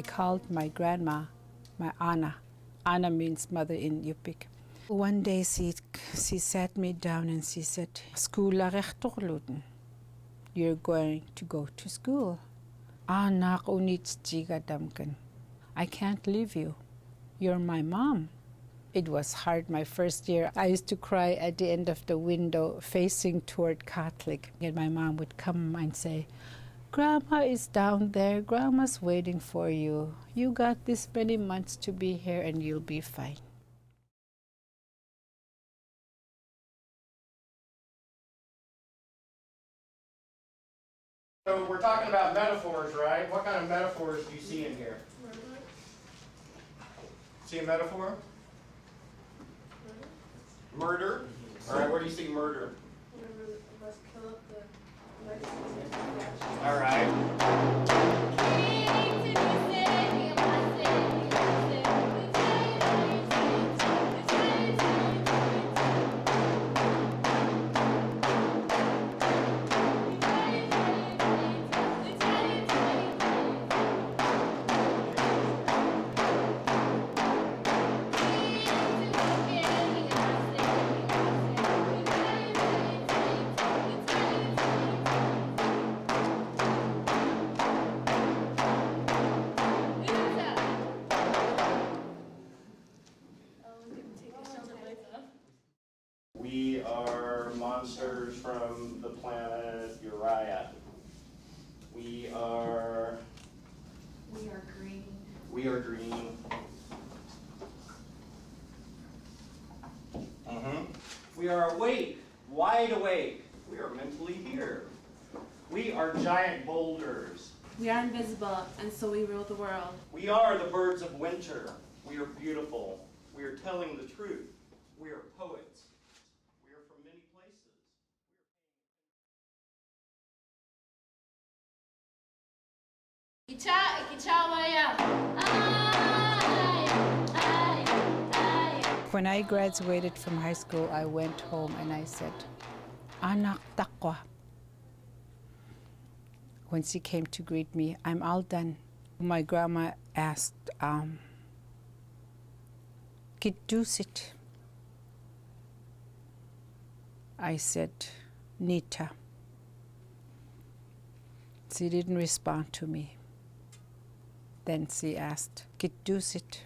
called my grandma, my Ana. Ana means mother in Yupik. One day she sat me down and she said, "Skoola rechtorluten. You're going to go to school. Anak units jiga damken. I can't leave you. You're my mom." It was hard my first year. I used to cry at the end of the window facing toward Catholic. And my mom would come and say, "Grandma is down there. Grandma's waiting for you. You got this many months to be here and you'll be fine." So we're talking about metaphors, right? What kind of metaphors do you see in here? See a metaphor? Murder. All right, where do you see murder? Let's kill up the All right. We are monsters from the planet Uriah. We are green. We are green. We are awake, wide awake. We are mentally here. We are giant boulders. We are invisible, and so we rule the world. We are the birds of winter. We are beautiful. We are telling the truth. We are poets. We are from many places. When I graduated from high school, I went home and I said, "Anak takwa." When she came to greet me, "I'm all done." My grandma asked, "Kitusit?" I said, "Nita." She didn't respond to me. Then she asked, "Kitusit?"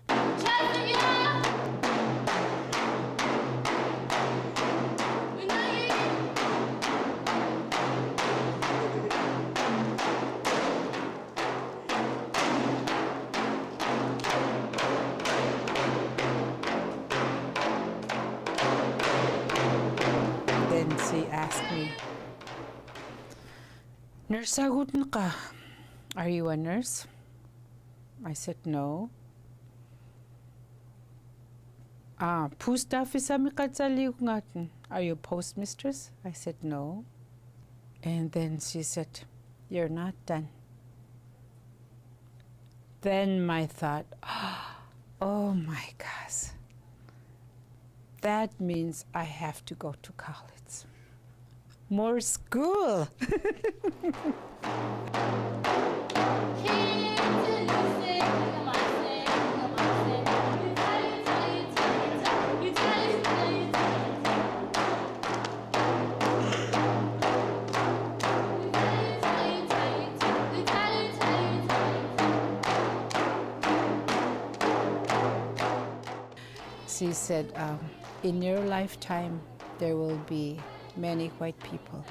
Then she asked me, "Nursagutin ka? Are you a nurse?" I said, "No." "Post office ngatin. Are you a postmistress?" I said, "No." And then she said, "You're not done." Then my thought, oh my gosh, that means I have to go to college. More school. She said, "In your lifetime, there will be many white people.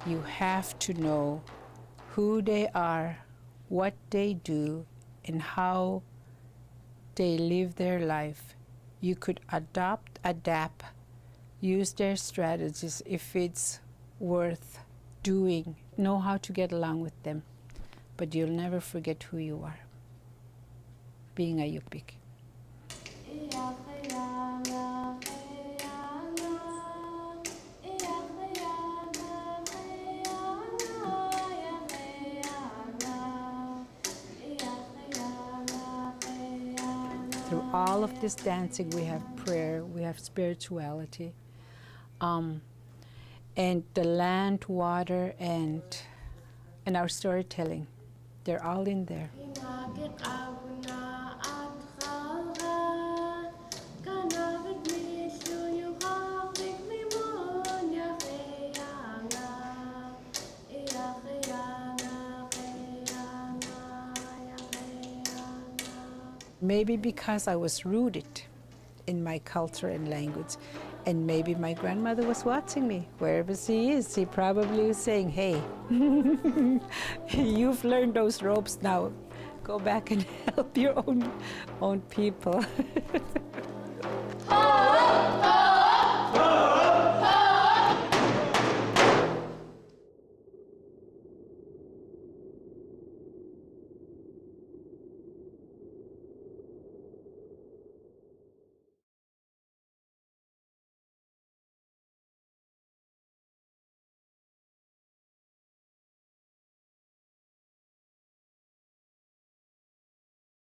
You have to know who they are, what they do, and how they live their life. You could adapt, use their strategies if it's worth doing, know how to get along with them, but you'll never forget who you are, being a Yupik." Through all of this dancing, we have prayer, we have spirituality, and the land, water, and our storytelling. They're all in there. Maybe because I was rooted in my culture and language, and maybe my grandmother was watching me. Wherever she is, she probably was saying, hey, you've learned those ropes now. Go back and help your own people.